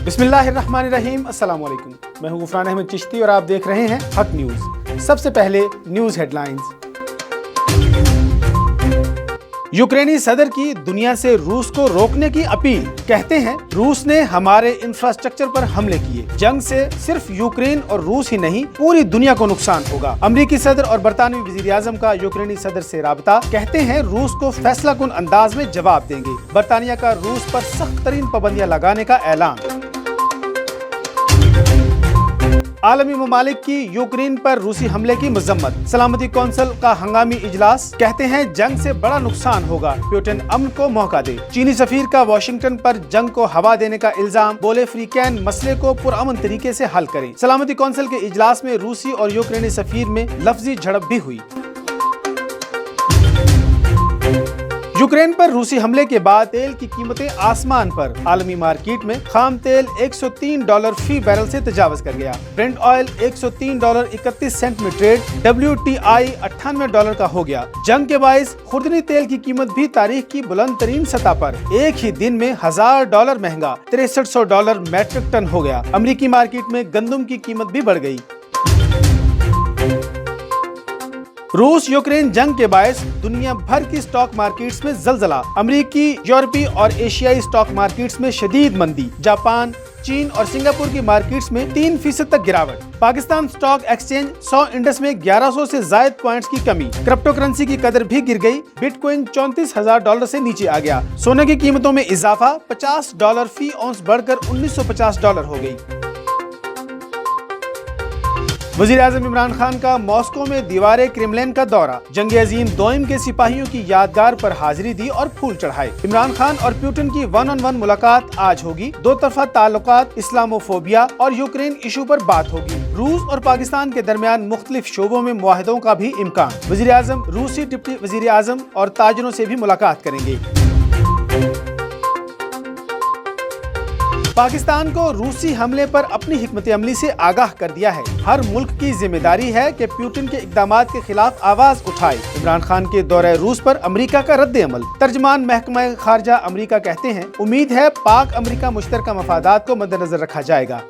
बिस्मिल्लाहिर्रहमानिर्रहीम, अस्सलाम वालेकुम। मैं हूं गुफरान अहमद चिश्ती और आप देख रहे हैं हक न्यूज़। सबसे पहले न्यूज़ हेडलाइंस। यूक्रेनी सदर की दुनिया से रूस को रोकने की अपील। कहते हैं रूस ने हमारे इंफ्रास्ट्रक्चर पर हमले किए, जंग से सिर्फ यूक्रेन और रूस ही नहीं पूरी दुनिया को नुकसान होगा। अमरीकी सदर और बरतानवी वजीर आजम का यूक्रेनी सदर से राबता। कहते हैं रूस को फैसला कुन अंदाज में जवाब देंगे। बरतानिया का रूस पर सख्त तरीन पाबंदियां लगाने का ऐलान। आलमी ममालिक की यूक्रेन पर रूसी हमले की मजम्मत। सलामती कौंसिल का हंगामी इजलास। कहते हैं जंग से बड़ा नुकसान होगा, पुतिन अमन को मौका दे। चीनी सफीर का वाशिंगटन पर जंग को हवा देने का इल्जाम। बोले फ्री कैन मसले को पुरअमन तरीके से हल करें। सलामती कौंसिल के इजलास में रूसी और यूक्रेनी सफीर में लफ्जी झड़प भी हुई। यूक्रेन पर रूसी हमले के बाद तेल की कीमतें आसमान पर। आलमी मार्केट में खाम तेल $103 फी बैरल से तजावज कर गया। ब्रेंट ऑयल $103.31 में ट्रेड। WTI $98 का हो गया। जंग के बायस खुर्दनी तेल की कीमत भी तारीख की बुलंद तरीन सतह पर। एक ही दिन में $1000 महंगा $6300 मैट्रिक टन हो गया। अमरीकी मार्केट में गंदम की कीमत भी बढ़ गई। रूस यूक्रेन जंग के बायस दुनिया भर की स्टॉक मार्केट्स में जलजला। अमरीकी, यूरोपीय और एशियाई स्टॉक मार्केट्स में शदीद मंदी। जापान, चीन और सिंगापुर की मार्केट्स में 3% तक गिरावट। पाकिस्तान स्टॉक एक्सचेंज 100 इंडेक्स में 1100 से ज्यादा पॉइंट्स की कमी। क्रिप्टो करेंसी की कदर भी गिर गई। बिटकॉइन $34,000 से नीचे आ गया। सोने की कीमतों में इजाफा। $50 फी औंस बढ़कर $1950 हो गई। वज़ीर आज़म इमरान खान का मॉस्को में दीवारे क्रेमलिन का दौरा। जंग अजीम दोइम के सिपाहियों की यादगार पर हाजिरी दी और फूल चढ़ाए। इमरान खान और पुतिन की 1-on-1 मुलाकात आज होगी। दो तरफा ताल्लुकात, इस्लामोफोबिया और यूक्रेन इशू पर बात होगी। रूस और पाकिस्तान के दरमियान मुख्तलिफ शोबों में मुआहदों का भी इम्कान। वज़ीर आज़म रूसी डिप्टी वज़ीर आज़म और ताजरों से भी मुलाकात करेंगे। पाकिस्तान को रूसी हमले पर अपनी हिकमत अमली से आगाह कर दिया है। हर मुल्क की जिम्मेदारी है कि पुतिन के इक़दामात के खिलाफ आवाज उठाए। इमरान खान के दौरे रूस पर अमरीका का रद्द अमल। तर्जमान महकमा खारजा अमरीका कहते हैं उम्मीद है पाक अमरीका मुश्तरका मफादात को मद्देनजर रखा जाएगा।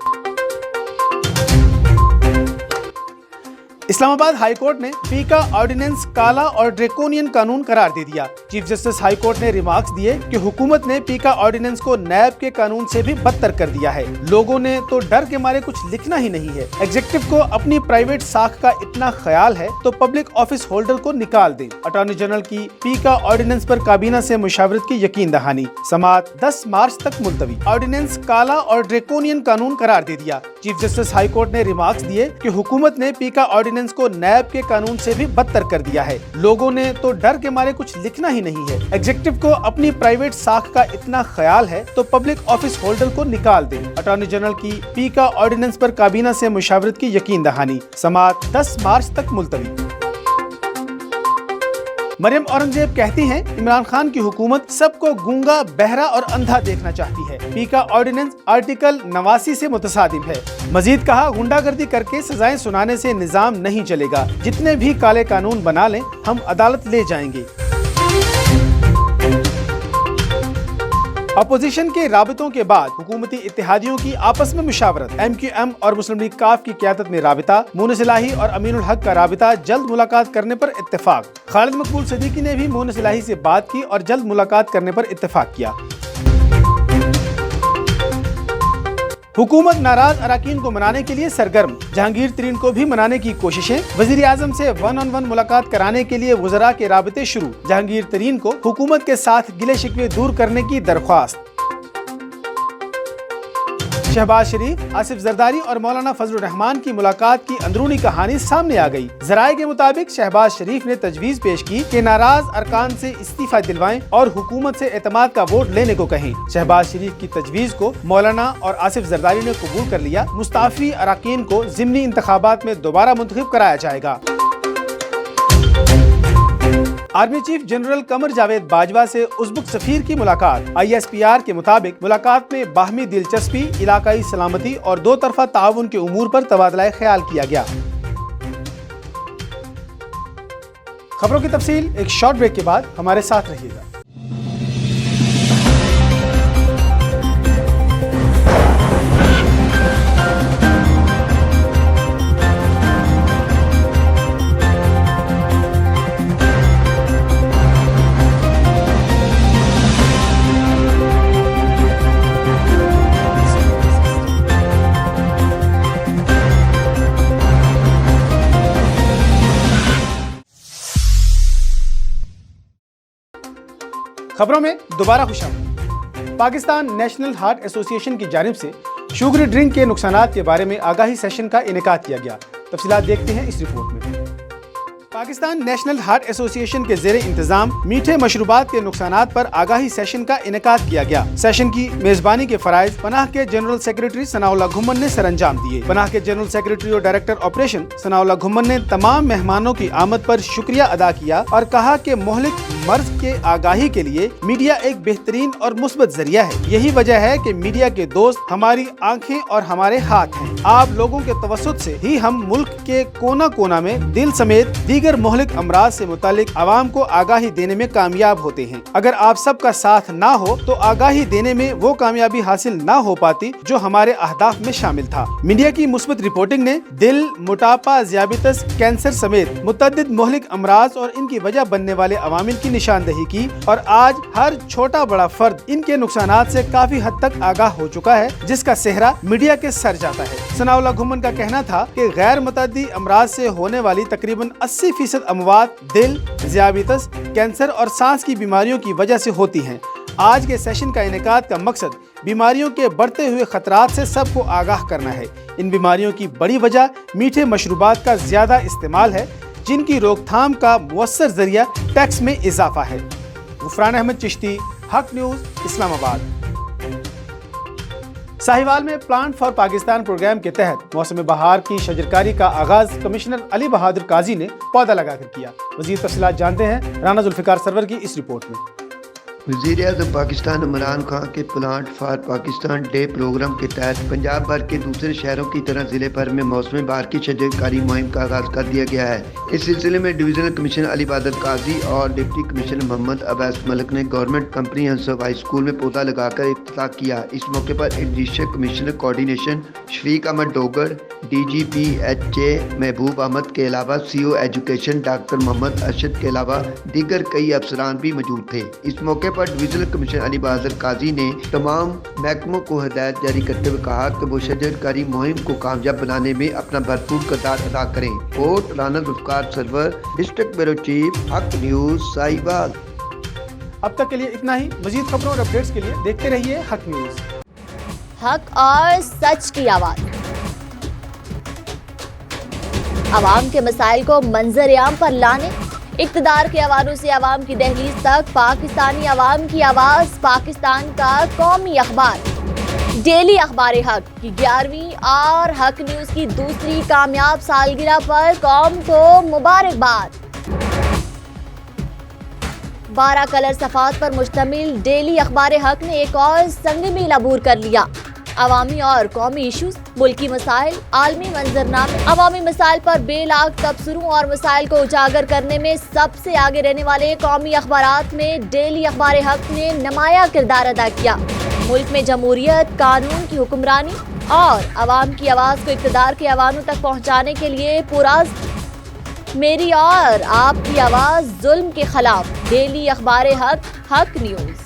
इस्लामाबाद हाई कोर्ट ने पीका ऑर्डिनेंस काला और ड्रेकोनियन कानून करार दे दिया। चीफ जस्टिस हाई कोर्ट ने रिमार्क्स दिए कि हुकूमत ने पीका ऑर्डिनेंस को नैब के कानून से भी बदतर कर दिया है। लोगों ने तो डर के मारे कुछ लिखना ही नहीं है। एग्जीक्यूटिव को अपनी प्राइवेट साख का इतना ख्याल है तो पब्लिक ऑफिस होल्डर को निकाल दे। अटॉर्नी जनरल की पीका ऑर्डिनेंस पर काबीना से मुशावरत की यकीन दहानी। समाअत 10 मार्च तक मुलतवी। ऑर्डिनेंस काला और ड्रेकोनियन कानून करार दे दिया। चीफ जस्टिस हाई कोर्ट ने रिमार्क्स दिए कि हुकूमत ने पीका ऑर्डिनेंस को नैब के कानून से भी बदतर कर दिया है। लोगों ने तो डर के मारे कुछ लिखना ही नहीं है। एग्जीक्यूटिव को अपनी प्राइवेट साख का इतना ख्याल है तो पब्लिक ऑफिस होल्डर को निकाल दे। अटॉर्नी जनरल की पीका ऑर्डिनेंस पर काबीना से मुशावरत की यकीन दहानी। समाअत 10 मार्च तक मुलतवी। मरियम औरंगजेब कहती हैं इमरान खान की हुकूमत सबको गूंगा, बहरा और अंधा देखना चाहती है। पीका ऑर्डिनेंस आर्टिकल 89 से मुतसादिम है। मजीद कहा गुंडागर्दी करके सजाएं सुनाने से निजाम नहीं चलेगा। जितने भी काले कानून बना लें हम अदालत ले जाएंगे। अपोजिशन के राबितों के बाद हुकूमती इत्तेहादियों की आपस में मुशावरत। MQM और मुस्लिम लीग काफ की क़यादत में राबिता। मोहन इलाही और अमीनुल हक का राबिता जल्द मुलाकात करने पर इत्तेफाक। खालिद मकबूल सदीकी ने भी मोहन इलाही से बात की और जल्द मुलाकात करने पर इत्तेफाक किया। हुकूमत नाराज अराकीन को मनाने के लिए सरगर्म। जहांगीर तरीन को भी मनाने की कोशिशें। वजीर आजम से 1-on-1 मुलाकात कराने के लिए वज़रा के राबते शुरू। जहांगीर तरीन को हुकूमत के साथ गिले शिकवे दूर करने की दरख्वास्त। शहबाज शरीफ, आसिफ जरदारी और मौलाना फजलुर रहमान की मुलाकात की अंदरूनी कहानी सामने आ गई। जराये के मुताबिक शहबाज शरीफ ने तजवीज पेश की कि नाराज अरकान से इस्तीफा दिलवाएं और हुकूमत से एतमाद का वोट लेने को कहें। शहबाज शरीफ की तजवीज को मौलाना और आसिफ जरदारी ने कबूल कर लिया। मुस्ताफी अरकान को ज़िमनी इंतखाबात में दोबारा मुंतखब कराया जाएगा। Army chief general Qamar Javed Bajwa से उज़्बेक सफीर की मुलाकात। ISPR के मुताबिक मुलाकात में बाहमी दिलचस्पी, इलाकाई सलामती और दो तरफा ताउन के उमूर पर तबादला ख्याल किया गया। खबरों की तफसील एक शॉर्ट ब्रेक के बाद हमारे साथ रहिएगा। खबरों में दोबारा खुशामदीद। पाकिस्तान नेशनल हार्ट एसोसिएशन की जानिब से शुगरी ड्रिंक के नुकसानात के बारे में आगाही सेशन का इनेकाद किया गया। तफसीलात देखते हैं इस रिपोर्ट में। पाकिस्तान नेशनल हार्ट एसोसिएशन के ज़ेरे इंतजाम मीठे मशरूबात के नुकसानात पर आगाही सेशन का इनेकाद किया गया। सेशन की मेजबानी के फराइज पनाह के जनरल सेक्रेटरी सनाउल्लाह घुम्मन ने सरअंजाम दिए। पनाह के जनरल सेक्रेटरी और डायरेक्टर ऑपरेशन सनाउल्लाह घुम्मन ने तमाम मेहमानों की आमद पर शुक्रिया अदा किया और कहा कि मोहलिक मर्ज के आगाही के लिए मीडिया एक बेहतरीन और मुस्बत जरिया है। यही वजह है कि मीडिया के दोस्त हमारी आंखें और हमारे हाथ हैं। आप लोगों के तवस्सुत से ही हम मुल्क के कोना कोना में दिल समेत दीगर मोहलिक अमराज से मुतालिक आवाम को आगाही देने में कामयाब होते हैं। अगर आप सबका साथ ना हो तो आगाही देने में वो कामयाबी हासिल ना हो पाती जो हमारे अहदाफ में शामिल था। मीडिया की मुस्बत रिपोर्टिंग ने दिल, मोटापा, ज़ियाबितस, कैंसर समेत मुतअद्दिद मोहलिक अमराज और इनकी वजह बनने वाले अवामिल की निशानदही की और आज हर छोटा बड़ा फर्द इनके नुकसानात से काफी हद तक आगाह हो चुका है, जिसका सेहरा मीडिया के सर जाता है। सनाउल्लाह घुम्मन का कहना था कि गैर मुतअद्दी अमराज से होने वाली तकरीबन 80% अमवात दिल, ज़ियाबितस, कैंसर और सांस की बीमारियों की वजह से होती हैं। आज के सेशन का इनेकाद का मकसद बीमारियों के बढ़ते हुए खतरात से सबको आगाह करना है। इन बीमारियों की बड़ी वजह मीठे मशरूबात का ज्यादा इस्तेमाल है, जिनकी रोकथाम का मुअस्सर जरिया टैक्स में इजाफा है। गुफरान अहमद चिश्ती, हक न्यूज़, इस्लामाबाद। साहिवाल में प्लांट फॉर पाकिस्तान प्रोग्राम के तहत मौसम बहार की शजरकारी का आगाज कमिश्नर अली बहादुर काजी ने पौधा लगाकर किया। मज़ीद तफसीलात जानते हैं राना जुल्फ़िकार सरवर की इस रिपोर्ट में। वज़ीर-ए-आज़म पाकिस्तान इमरान खान के plant for Pakistan day programme के तहत पंजाब भर के दूसरे शहरों की तरह ज़िले भर में मौसमी बहार की शजरकारी मुहिम का आगाज़ कर दिया गया है। इस सिलसिले में डिवीज़नल कमिश्नर अली बहादुर काजी और डिप्टी कमिश्नर मोहम्मद अब्बास मलिक ने गवर्नमेंट कम्प्रीहेंसिव हाई स्कूल में पौधा लगाकर इफ्तिताह किया। इस मौके पर additional commissioner coordination Shafiq Ahmed Dogar, DGPHA Mehboob Ahmed के अलावा CO education doctor Mohammad Arshad के अलावा दीगर कई अफसरान भी मौजूद थे। इस मौके पर डिवीजनल कमिश्नर अली बहादुर काजी ने तमाम महकमों को हिदायत जारी करते हुए कहा कि वो शजरकारी मुहिम को कामयाब बनाने में अपना भरपूर किरदार अदा करें। कोट Rana Zulfiqar Sarwar, district bureau chief, Haq news, Sahiwal. अब तक के लिए इतना ही। मजीद खबरों और अपडेट्स के लिए देखते रहिए हक न्यूज़। हक और सच की आवाज़, आवाम के मसाइल को मंजर-ए-आम पर लाने, इक़्तिदार के हवालों से आवाम की दहलीज तक पाकिस्तानी आवाम की आवाज़, पाकिस्तान का कौमी अखबार डेली अखबार हक की 11वीं और हक न्यूज़ की दूसरी कामयाब सालगिरह पर कौम को मुबारकबाद। 12 कलर सफ़ात पर मुश्तमिल डेली अखबार हक ने एक और संग मील अबूर कर लिया। अवामी और कौमी इशूज़, मुल्की मसाइल, आलमी मंजरनामे, अवामी मसाइल पर बेलाग तबसरों और मसाइल को उजागर करने में सबसे आगे रहने वाले कौमी अखबारात में डेली अखबार हक ने नुमाया किरदार अदा किया। मुल्क में जमहूरियत, कानून की हुक्मरानी और अवाम की आवाज़ को इक़्तिदार के अवानों तक पहुँचाने के लिए पुरअज़्म मेरी और आपकी आवाज़ जुल्म के खिलाफ डेली अखबार हक, हक न्यूज़।